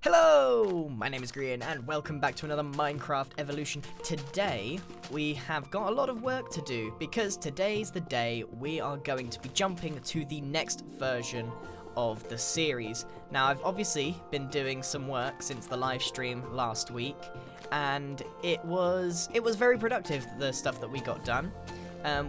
Hello, my name is Grian and welcome back to another Minecraft evolution. Today we have got a lot of work to do because today's the day we are going to be jumping to the next version of the series. Now I've obviously been doing some work since the live stream last week and it was very productive, the stuff that we got done.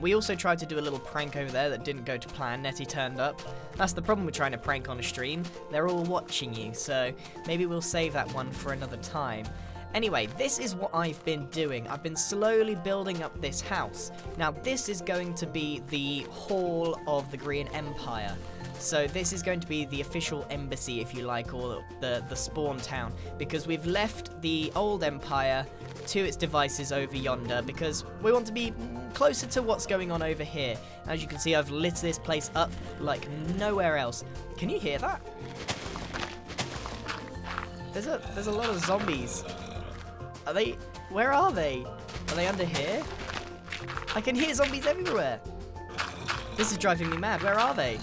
We also tried to do a little prank over there that didn't go to plan. Nettie turned up. That's the problem with trying to prank on a stream. They're all watching you, so maybe we'll save that one for another time. Anyway, this is what I've been doing. I've been slowly building up this house. Now, this is going to be the Hall of the Grian Empire. So this is going to be the official embassy, if you like, or the spawn town, because we've left the old empire to its devices over yonder because we want to be closer to what's going on over here. As you can see, I've lit this place up like nowhere else. Can you hear that? There's a lot of zombies. Are they? Where are they? Are they under here? I can hear zombies everywhere. This is driving me mad. Where are they?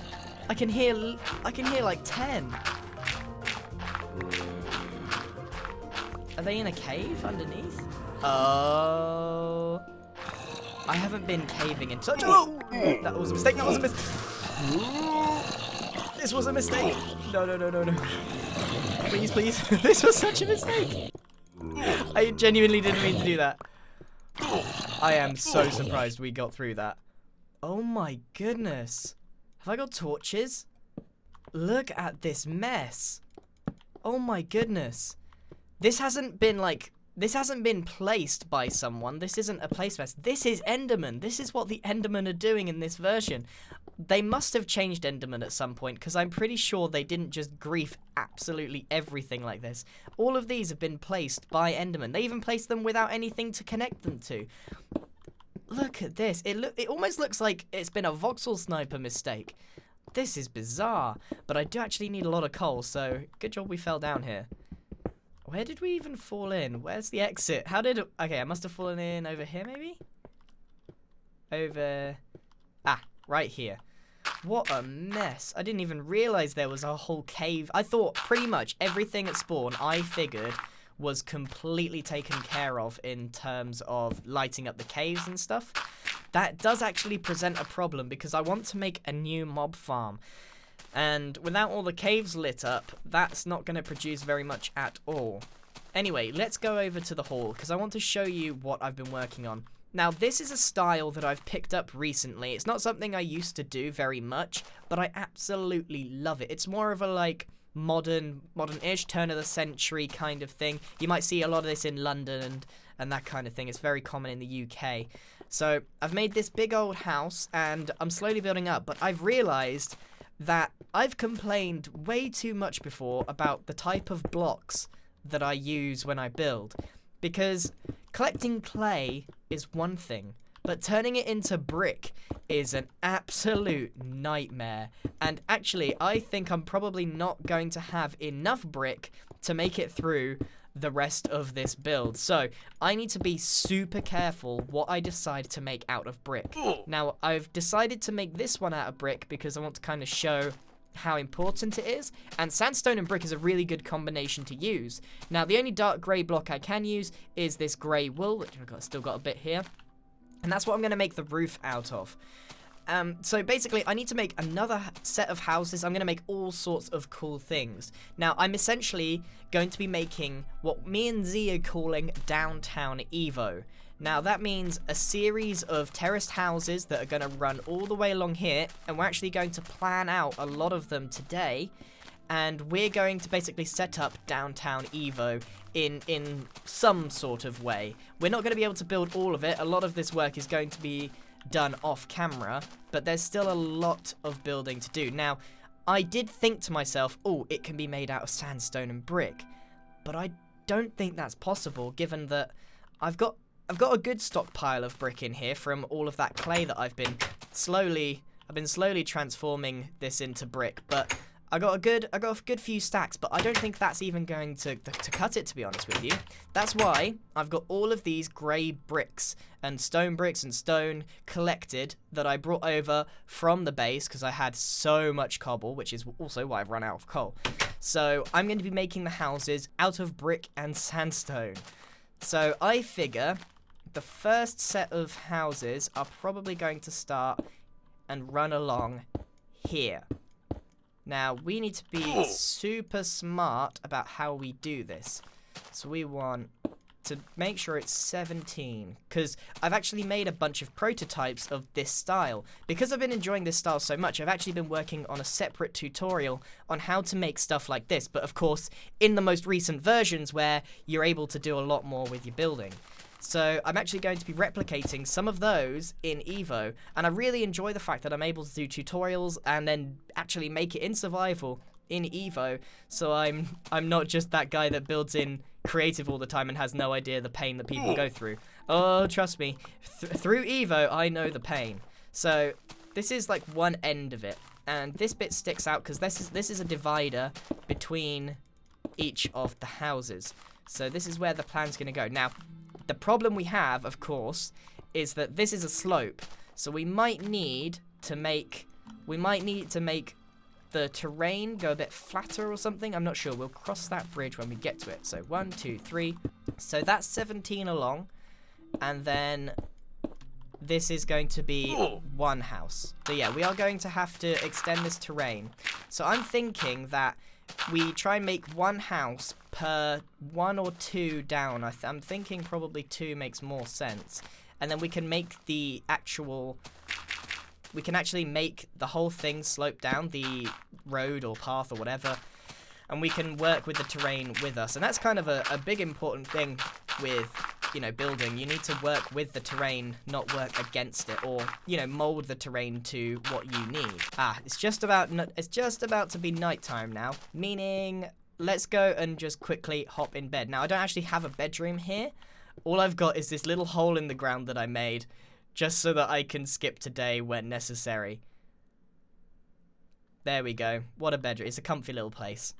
I can hear like 10. Are they in a cave underneath? Oh. I haven't been caving in such a long... That was a mistake, This was a mistake. No. Please. This was such a mistake. I genuinely didn't mean to do that. I am so surprised we got through that. Oh my goodness. Have I got torches? Look at this mess. Oh my goodness. This hasn't been placed by someone. This isn't a place mess. This is Enderman. This is what the Enderman are doing in this version. They must have changed Enderman at some point because I'm pretty sure they didn't just grief absolutely everything like this. All of these have been placed by Enderman. They even placed them without anything to connect them to. Look at this. It almost looks like it's been a voxel sniper mistake. This is bizarre. But I do actually need a lot of coal, so good job we fell down here. Where did we even fall in? Where's the exit? Okay, I must have fallen in over here, maybe? Right here. What a mess. I didn't even realize there was a whole cave. I thought pretty much everything at spawn, I figured, was completely taken care of in terms of lighting up the caves and stuff. That does actually present a problem because I want to make a new mob farm. And without all the caves lit up, that's not going to produce very much at all. Anyway, let's go over to the hall because I want to show you what I've been working on. Now, this is a style that I've picked up recently. It's not something I used to do very much, but I absolutely love it. It's more of a, like, modern-ish, turn-of-the-century kind of thing. You might see a lot of this in London and that kind of thing. It's very common in the UK. So, I've made this big old house, and I'm slowly building up, but I've realized that I've complained way too much before about the type of blocks that I use when I build. Because collecting clay is one thing, but turning it into brick is an absolute nightmare. And actually, I think I'm probably not going to have enough brick to make it through the rest of this build. So, I need to be super careful what I decide to make out of brick. Now, I've decided to make this one out of brick because I want to kind of show how important it is, and sandstone and brick is a really good combination to use. Now, the only dark grey block I can use is this grey wool, which I've still got a bit here, and that's what I'm going to make the roof out of. So basically, I need to make another set of houses. I'm going to make all sorts of cool things. Now, I'm essentially going to be making what me and Z are calling Downtown Evo. Now, that means a series of terraced houses that are going to run all the way along here, and we're actually going to plan out a lot of them today, and we're going to basically set up Downtown Evo in some sort of way. We're not going to be able to build all of it. A lot of this work is going to be done off camera, but there's still a lot of building to do. Now, I did think to myself, oh, it can be made out of sandstone and brick, but I don't think that's possible given that I've got a good stockpile of brick in here from all of that clay that I've been slowly transforming this into brick, but I got a good few stacks, but I don't think that's even going to cut it, to be honest with you. That's why I've got all of these grey bricks and stone collected that I brought over from the base because I had so much cobble, which is also why I've run out of coal. So I'm going to be making the houses out of brick and sandstone. So I figure the first set of houses are probably going to start and run along here. Now, we need to be super smart about how we do this. So we want to make sure it's 17, because I've actually made a bunch of prototypes of this style. Because I've been enjoying this style so much, I've actually been working on a separate tutorial on how to make stuff like this, but of course in the most recent versions where you're able to do a lot more with your building. So I'm actually going to be replicating some of those in Evo, and I really enjoy the fact that I'm able to do tutorials and then actually make it in survival in Evo, so I'm not just that guy that builds in creative all the time and has no idea the pain that people go through. Oh, trust me, through Evo, I know the pain. So this is like one end of it, and this bit sticks out because this is a divider between each of the houses. So this is where the plan's going to go. Now, the problem we have, of course, is that this is a slope, so we might need to make the terrain go a bit flatter or something. I'm not sure. We'll cross that bridge when we get to it. So 1, 2, 3. So that's 17 along. And then this is going to be one house. So yeah, we are going to have to extend this terrain. So I'm thinking that we try and make one house per 1 or 2 down. I'm thinking probably 2 makes more sense. And then we can make the actual... We can actually make the whole thing slope down, the road or path or whatever, and we can work with the terrain with us. And that's kind of a big important thing with, you know, building. You need to work with the terrain, not work against it, or, you know, mold the terrain to what you need. It's just about to be nighttime now, meaning let's go and just quickly hop in bed. Now, I don't actually have a bedroom here. All I've got is this little hole in the ground that I made, just so that I can skip today when necessary. There we go. What a bedroom. It's a comfy little place.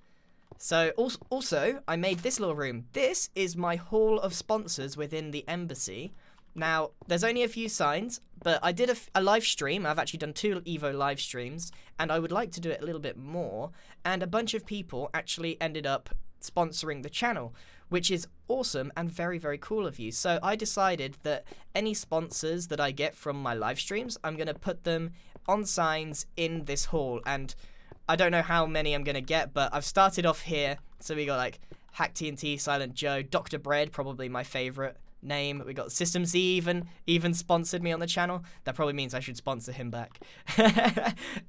So, also, I made this little room. This is my hall of sponsors within the embassy. Now, there's only a few signs, but I did a live stream. I've actually done 2 Evo live streams, and I would like to do it a little bit more. And a bunch of people actually ended up sponsoring the channel, which is awesome and very, very cool of you. So I decided that any sponsors that I get from my live streams, I'm going to put them on signs in this hall. And I don't know how many I'm going to get, but I've started off here. So we got like Hack TNT, Silent Joe, Dr. Bread, probably my favorite name. We got Systems even sponsored me on the channel. That probably means I should sponsor him back.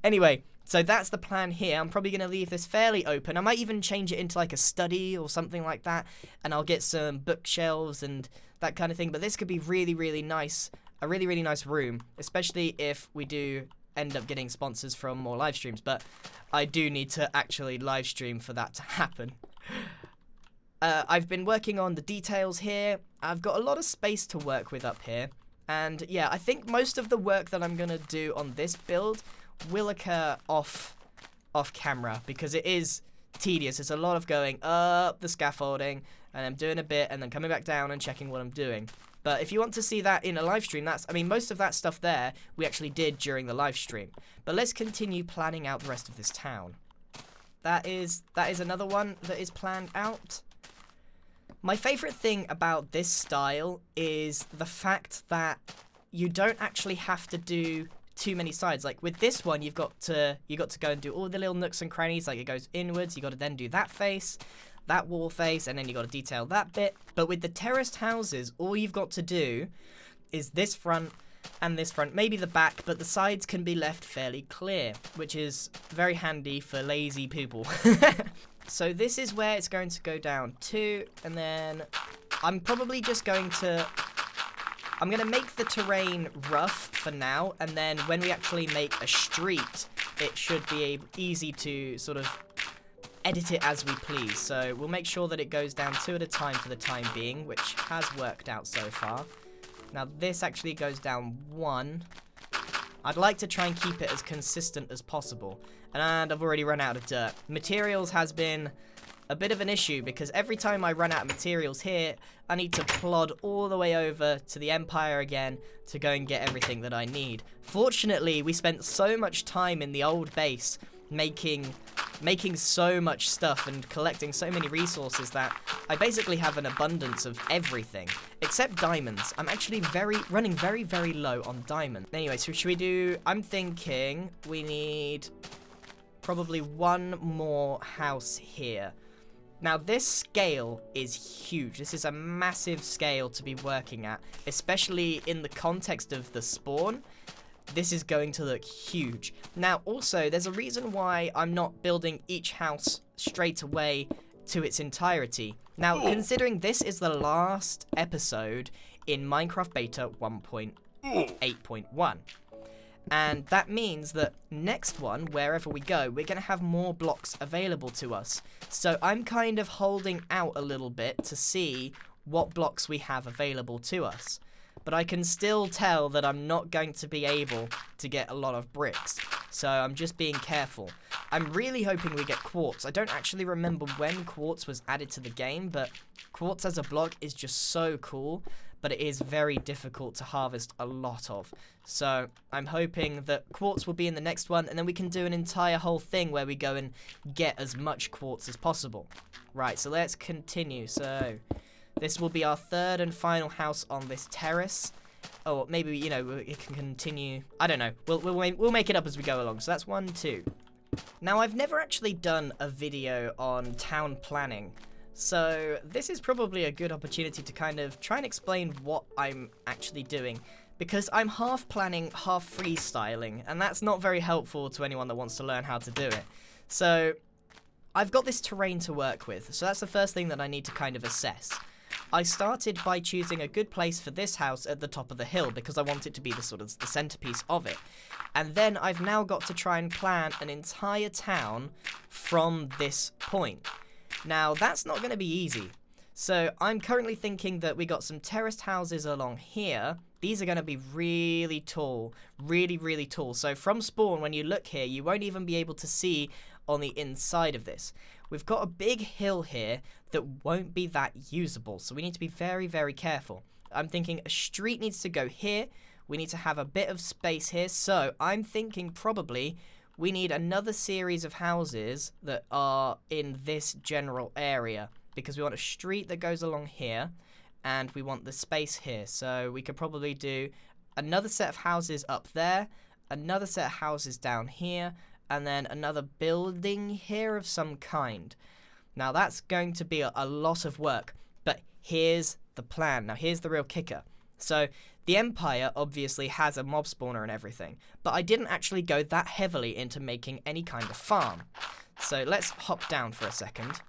Anyway, so that's the plan here. I'm probably going to leave this fairly open. I might even change it into like a study or something like that, and I'll get some bookshelves and that kind of thing. But this could be really, really nice, a really, really nice room, especially if we do end up getting sponsors from more live streams. But I do need to actually live stream for that to happen. I've been working on the details here. I've got a lot of space to work with up here. And yeah, I think most of the work that I'm going to do on this build will occur off camera, because it is tedious. It's a lot of going up the scaffolding and I'm doing a bit and then coming back down and checking what I'm doing. But if you want to see that in a live stream, most of that stuff there we actually did during the live stream. But let's continue planning out the rest of this town. That is another one that is planned out. My favorite thing about this style is the fact that you don't actually have to do too many sides. Like with this one, you got to go and do all the little nooks and crannies. Like it goes inwards, you got to then do that face, that wall face, and then you got to detail that bit. But with the terraced houses, all you've got to do is this front and this front, maybe the back, but the sides can be left fairly clear, which is very handy for lazy people. So this is where it's going to go down to, and then I'm probably just going to make the terrain rough for now, and then when we actually make a street, it should be easy to sort of edit it as we please. So we'll make sure that it goes down 2 at a time for the time being, which has worked out so far. Now this actually goes down 1. I'd like to try and keep it as consistent as possible. And I've already run out of dirt. Materials has been a bit of an issue, because every time I run out of materials here, I need to plod all the way over to the Empire again to go and get everything that I need. Fortunately, we spent so much time in the old base making making so much stuff and collecting so many resources that I basically have an abundance of everything, except diamonds. I'm actually running very, very low on diamonds. Anyway, so should we do... I'm thinking we need probably one more house here. Now, this scale is huge. This is a massive scale to be working at, especially in the context of the spawn. This is going to look huge. Now, also, there's a reason why I'm not building each house straight away to its entirety. Now, considering this is the last episode in Minecraft Beta 1.8.1, and that means that next one, wherever we go, we're going to have more blocks available to us. So I'm kind of holding out a little bit to see what blocks we have available to us. But I can still tell that I'm not going to be able to get a lot of bricks. So I'm just being careful. I'm really hoping we get quartz. I don't actually remember when quartz was added to the game, but quartz as a block is just so cool. But it is very difficult to harvest a lot of. So I'm hoping that quartz will be in the next one, and then we can do an entire whole thing where we go and get as much quartz as possible. Right, so let's continue. So this will be our third and final house on this terrace. Or maybe, you know, it can continue. I don't know. We'll make it up as we go along. So that's 1, 2. Now, I've never actually done a video on town planning. So this is probably a good opportunity to kind of try and explain what I'm actually doing, because I'm half planning, half freestyling, and that's not very helpful to anyone that wants to learn how to do it. So I've got this terrain to work with, so that's the first thing that I need to kind of assess. I started by choosing a good place for this house at the top of the hill because I want it to be the sort of the centerpiece of it. And then I've now got to try and plan an entire town from this point. Now, that's not going to be easy. So I'm currently thinking that we got some terraced houses along here. These are going to be really tall, really, really tall. So from spawn, when you look here, you won't even be able to see on the inside of this. We've got a big hill here that won't be that usable. So we need to be very, very careful. I'm thinking a street needs to go here. We need to have a bit of space here. So I'm thinking probably we need another series of houses that are in this general area, because we want a street that goes along here and we want the space here. So we could probably do another set of houses up there, another set of houses down here, and then another building here of some kind. Now that's going to be a lot of work, but here's the plan. Now here's the real kicker. So the Empire obviously has a mob spawner and everything, but I didn't actually go that heavily into making any kind of farm. So let's hop down for a second.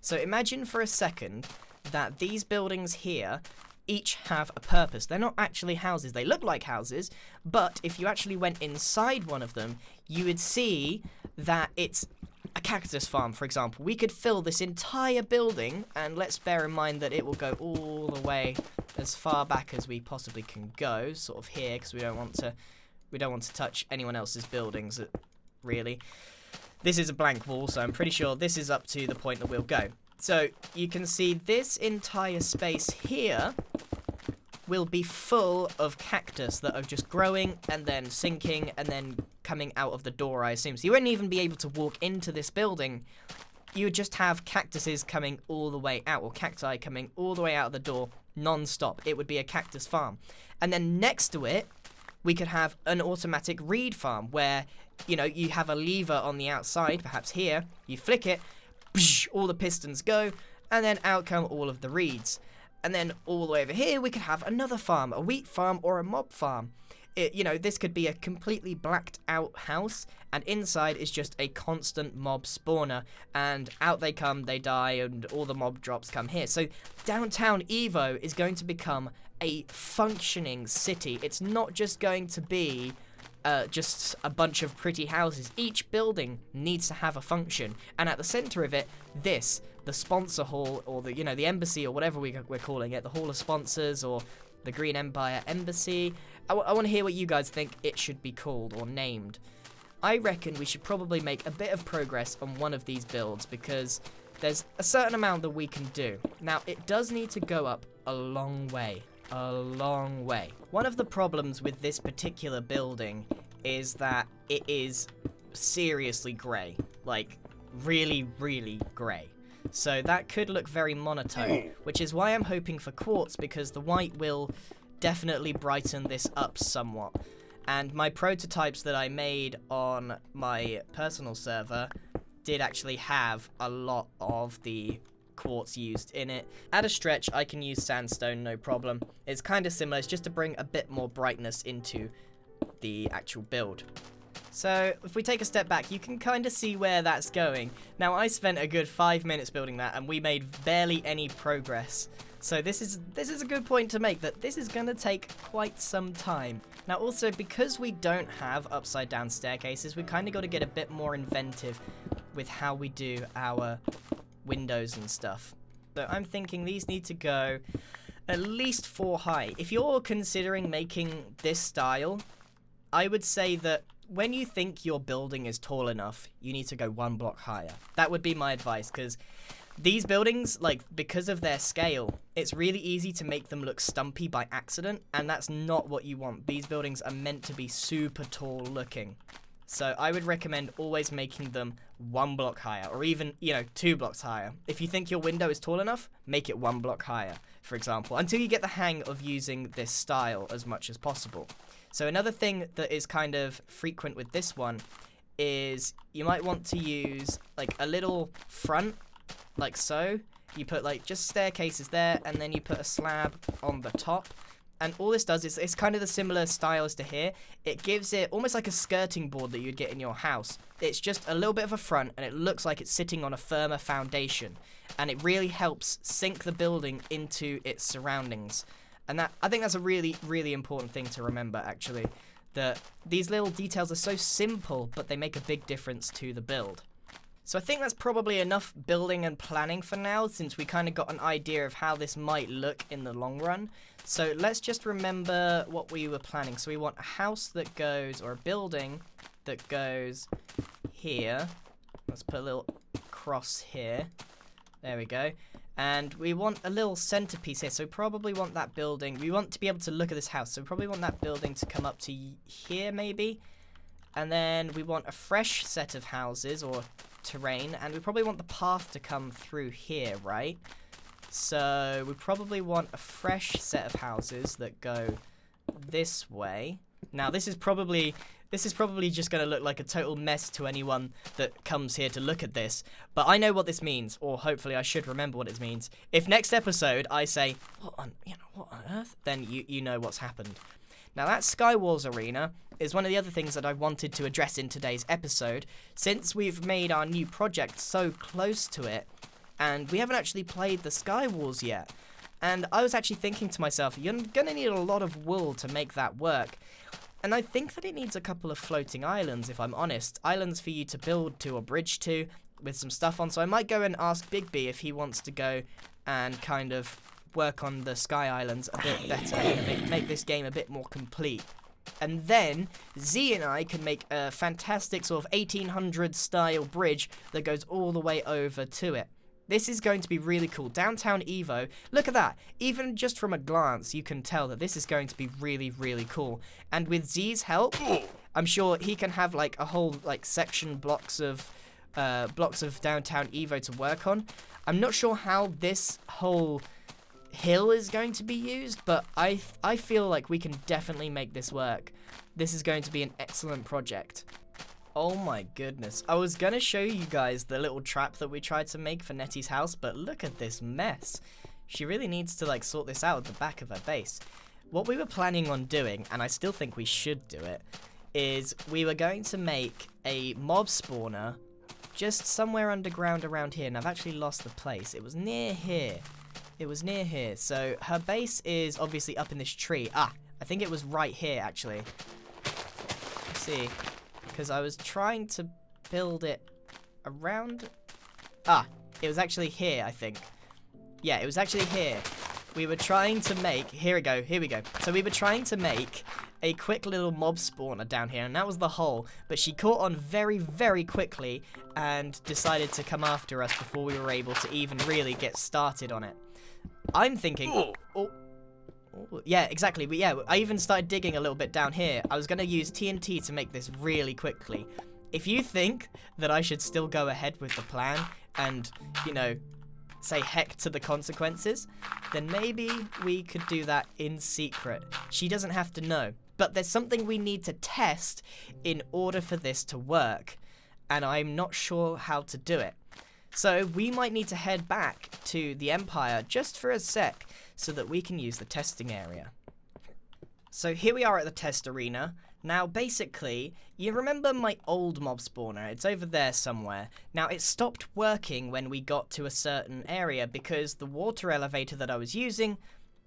So imagine for a second that these buildings here each have a purpose. They're not actually houses. They look like houses, but if you actually went inside one of them, you would see that it's a cactus farm, for example. We could fill this entire building, and let's bear in mind that it will go all the way as far back as we possibly can go, sort of here, because we don't want to touch anyone else's buildings, really. This is a blank wall, so I'm pretty sure this is up to the point that we'll go. So you can see this entire space here will be full of cactus that are just growing and then sinking and then coming out of the door, I assume. So you wouldn't even be able to walk into this building. You would just have cactuses coming all the way out, or cacti coming all the way out of the door non-stop. It would be a cactus farm. And then next to it, we could have an automatic reed farm where, you know, you have a lever on the outside, perhaps here, you flick it, all the pistons go, and then out come all of the reeds. And then all the way over here, we could have another farm, a wheat farm or a mob farm. You know, this could be a completely blacked out house, and inside is just a constant mob spawner, and out they come, they die, and all the mob drops come here. So downtown Evo is going to become a functioning city. It's not just going to be just a bunch of pretty houses. Each building needs to have a function, and at the center of it, the sponsor hall, or the embassy, or whatever we're calling it, the hall of sponsors, or the Green Empire Embassy. I want to hear what you guys think it should be called or named. I reckon we should probably make a bit of progress on one of these builds, because there's a certain amount that we can do. Now, it does need to go up a long way. A long way. One of the problems with this particular building is that it is seriously grey. Like, really, really grey. So that could look very monotone, which is why I'm hoping for quartz, because the white will definitely brighten this up somewhat. And my prototypes that I made on my personal server did actually have a lot of the quartz used in it. At a stretch, I can use sandstone, no problem. It's kind of similar, it's just to bring a bit more brightness into the actual build. So if we take a step back, you can kind of see where that's going. Now, I spent a good 5 minutes building that, and we made barely any progress. So this is a good point to make, that this is going to take quite some time. Now, also, because we don't have upside down staircases, we kind of got to get a bit more inventive with how we do our windows and stuff. So I'm thinking these need to go at least 4 high. If you're considering making this style, I would say that when you think your building is tall enough, you need to go 1 block higher. That would be my advice, because these buildings, like, because of their scale, it's really easy to make them look stumpy by accident, and that's not what you want. These buildings are meant to be super tall looking. So I would recommend always making them 1 block higher, or even, 2 blocks higher. If you think your window is tall enough, make it 1 block higher, for example, until you get the hang of using this style as much as possible. So another thing that is kind of frequent with this one is you might want to use, like, a little front, like so. You put, like, just staircases there, and then you put a slab on the top. And all this does is, it's kind of the similar style as to here. It gives it almost like a skirting board that you'd get in your house. It's just a little bit of a front, and it looks like it's sitting on a firmer foundation. And it really helps sink the building into its surroundings. And I think that's a really, really important thing to remember, actually. That these little details are so simple, but they make a big difference to the build. So I think that's probably enough building and planning for now, since we kind of got an idea of how this might look in the long run. So let's just remember what we were planning. So we want a house that goes, or a building that goes here. Let's put a little cross here. There we go. And we want a little centerpiece here, so we probably want that building. We want to be able to look at this house, so we probably want that building to come up to here, maybe. And then we want a fresh set of houses, or terrain, and we probably want the path to come through here, right? So we probably want a fresh set of houses that go this way. Now, this is probably just going to look like a total mess to anyone that comes here to look at this, but I know what this means, or hopefully I should remember what it means. If next episode I say, what on earth, then you know what's happened. Now, that Skywars arena is one of the other things that I wanted to address in today's episode, since we've made our new project so close to it, and we haven't actually played the Skywars yet. And I was actually thinking to myself, you're going to need a lot of wool to make that work. And I think that it needs a couple of floating islands, if I'm honest. Islands for you to build to or bridge to with some stuff on. So I might go and ask Big B if he wants to go and kind of work on the Sky Islands a bit better and make this game a bit more complete. And then Z and I can make a fantastic sort of 1800 style bridge that goes all the way over to it. This is going to be really cool. Downtown Evo, look at that. Even just from a glance, you can tell that this is going to be really, really cool. And with Z's help, I'm sure he can have like a whole like section blocks of Downtown Evo to work on. I'm not sure how this whole hill is going to be used, but I feel like we can definitely make this work. This is going to be an excellent project. Oh my goodness. I was gonna show you guys the little trap that we tried to make for Nettie's house, but look at this mess. She really needs to like sort this out at the back of her base. What we were planning on doing, and I still think we should do it, is we were going to make a mob spawner just somewhere underground around here, and I've actually lost the place. It was near here. So her base is obviously up in this tree. I think it was right here actually. Let's see. Because I was trying to build it around... it was actually here, I think. Yeah, it was actually here. We were trying to make... Here we go. So we were trying to make a quick little mob spawner down here, and that was the hole. But she caught on very, very quickly and decided to come after us before we were able to even really get started on it. I'm thinking... Yeah, exactly. But yeah, I even started digging a little bit down here. I was going to use TNT to make this really quickly. if you think that I should still go ahead with the plan and, say heck to the consequences, then maybe we could do that in secret. She doesn't have to know. But there's something we need to test in order for this to work, and I'm not sure how to do it. So we might need to head back to the Empire just for a sec so that we can use the testing area. So here we are at the test arena. Now, basically, you remember my old mob spawner? It's over there somewhere. Now, it stopped working when we got to a certain area because the water elevator that I was using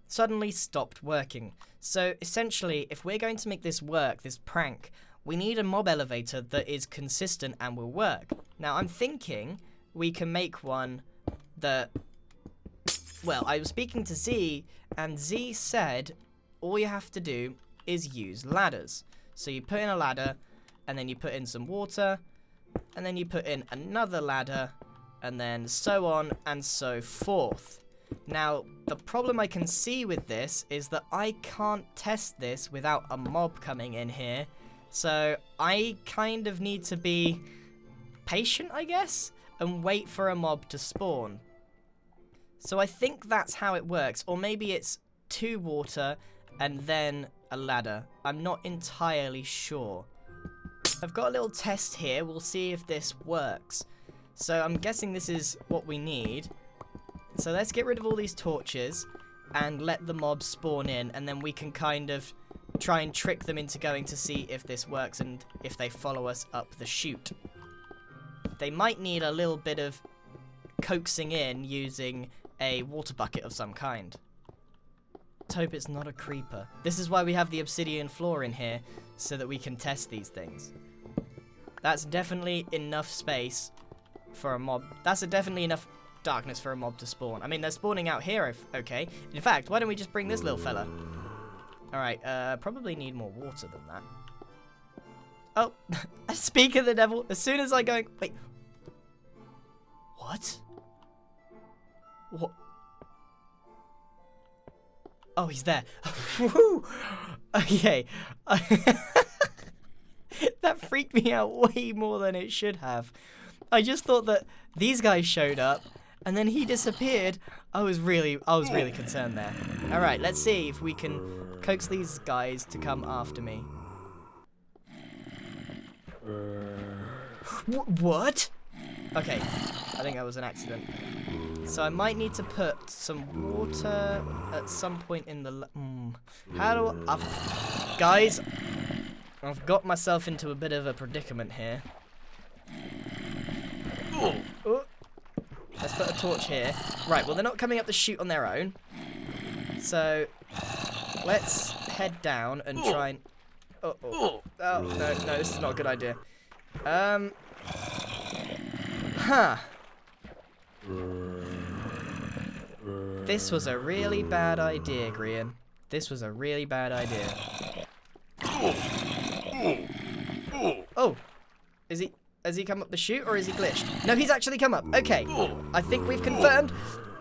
suddenly stopped working. So, essentially, if we're going to make this work, this prank, we need a mob elevator that is consistent and will work. Now, I'm thinking we can make one that... Well, I was speaking to Z, and Z said all you have to do is use ladders. So you put in a ladder, and then you put in some water, and then you put in another ladder, and then so on and so forth. Now, the problem I can see with this is that I can't test this without a mob coming in here. So I kind of need to be patient, I guess, and wait for a mob to spawn. So I think that's how it works. Or maybe it's 2 water and then a ladder. I'm not entirely sure. I've got a little test here. We'll see if this works. So I'm guessing this is what we need. So let's get rid of all these torches and let the mobs spawn in, and then we can kind of try and trick them into going to see if this works and if they follow us up the chute. They might need a little bit of coaxing in using a water bucket of some kind. Let's hope it's not a creeper. This is why we have the obsidian floor in here, so that we can test these things. That's definitely enough space for a mob. That's definitely enough darkness for a mob to spawn. I mean, they're spawning out here, okay. In fact, why don't we just bring this little fella? Alright, probably need more water than that. Oh, speak of the devil, as soon as I go... Wait. What? What? Oh, he's there. Okay. That freaked me out way more than it should have. I just thought that these guys showed up and then he disappeared. I was really concerned there. All right, let's see if we can coax these guys to come after me. What? Okay, I think that was an accident. So I might need to put some water at some point in the... Guys, I've got myself into a bit of a predicament here. Oh. Let's put a torch here. Right, well, they're not coming up the chute on their own. So let's head down and try and... Oh, no, this is not a good idea. This was a really bad idea, Grian. This was a really bad idea. Oh, has he come up the chute or is he glitched? No, he's actually come up. Okay, I think we've confirmed.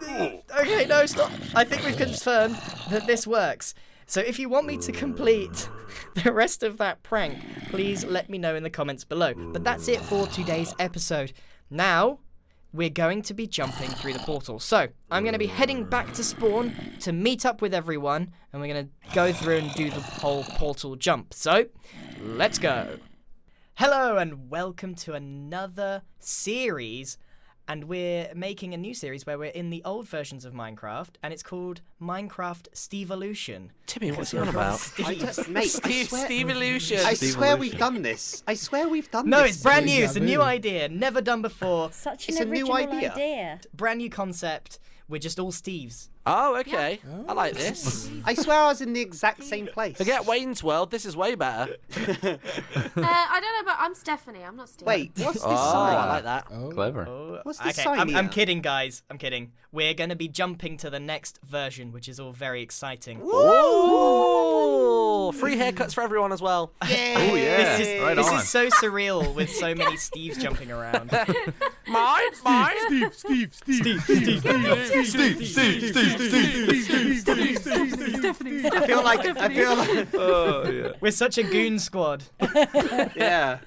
Okay, no, stop. I think we've confirmed that this works. So if you want me to complete the rest of that prank, please let me know in the comments below. But that's it for today's episode. Now, we're going to be jumping through the portal. So, I'm going to be heading back to spawn to meet up with everyone, and we're going to go through and do the whole portal jump. So, let's go. Hello, and welcome to another series. And we're making a new series where we're in the old versions of Minecraft, and it's called Minecraft Steveolution. Timmy, what's he on about? Steveolution. I swear we've done this. I swear we've done this. No, it's brand new. It's a new idea. Never done before. Such an It's a new original idea. Brand new concept. We're just all Steves. Oh, okay. I like this. I swear I was in the exact same place. Forget Wayne's World. This is way better. I don't know, but I'm Stephanie. I'm not Steve. Wait, what's this Oh, sign? I like that. Clever. What's this Okay, sign I'm here? kidding, guys. I'm kidding. We're going to be jumping to the next version, which is all very exciting. Ooh! Free haircuts for everyone as well. Yay! Oh, yeah. This Right is on. so surreal with so many Steves jumping around. Mine. Steve. I feel like. Oh, yeah. We're such a goon squad. Yeah.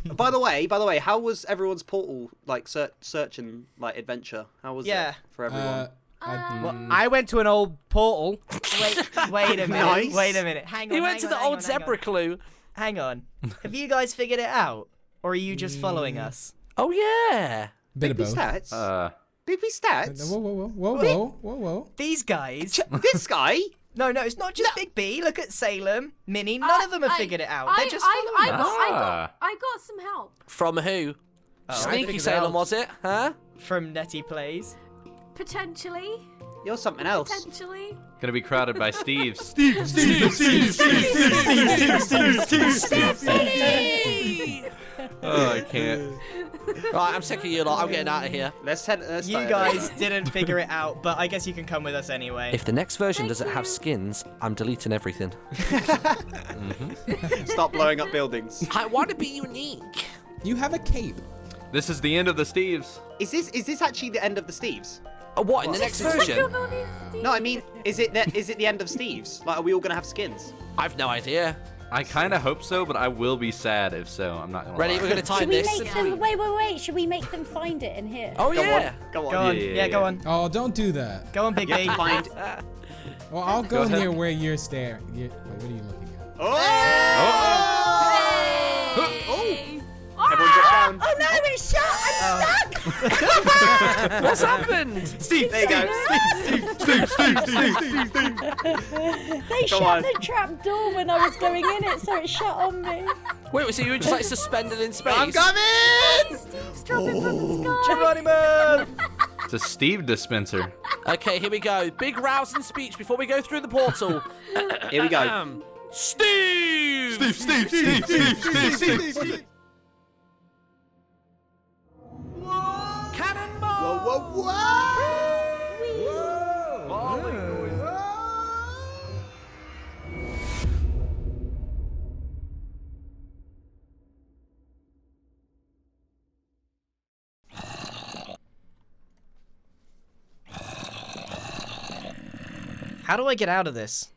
By the way, how was everyone's portal like search and like adventure? How was it for everyone? Well, I went to an old portal. Wait a minute. Nice. Wait a minute. Hang on. He went to the old zebra clue. Hang on. Have you guys figured it out, or are you just following us? Oh yeah. Bit of Big both. stats. Big stats. Whoa. These guys. This guy. No, it's not just Big B. Look at Salem, Minnie. None of them have figured it out. They're just following us. I got some help. From who? I Sneaky figured it Salem, out. was it? Huh? From Netty Plays. Potentially. You're something else. Potentially. Gonna be crowded by Steves. Oh, I can't. Right, I'm sick of you lot. I'm getting out of here. Let's You start guys didn't figure it out, but I guess you can come with us anyway. If the next version doesn't have skins, I'm deleting everything. Stop blowing up buildings. I want to be unique. You have a cape. This is the end of the Steves. Is this actually the end of the Steves? What, in the next version? No, I mean, is it the end of Steves? Like, are we all gonna have skins? I've no idea. I kind of hope so, but I will be sad if so. I'm not gonna Ready? lie. We're going to time Should we this. make them? Wait. Should we make them find it in here? Oh, Go yeah. on. Go on. Go on. Yeah, Yeah, go on. Oh, don't do that. Go on, Big You B. have to find. Well, I'll go ahead. near where you're staring. Wait, what are you looking at? Oh! Hey! Everyone drop down. Oh no, it's shut! I'm stuck! What's happened? Steve, There you go. They Go shut on. the trap door when I was going in it, so it shut on me. Wait, so you were just like suspended in space? I'm coming! Steve's dropping from the sky. Geronimo! It's a Steve dispenser. Okay, here we go. Big rousing speech before we go through the portal. Here we go. Steve! Cannonball! Whoa! How do I get out of this?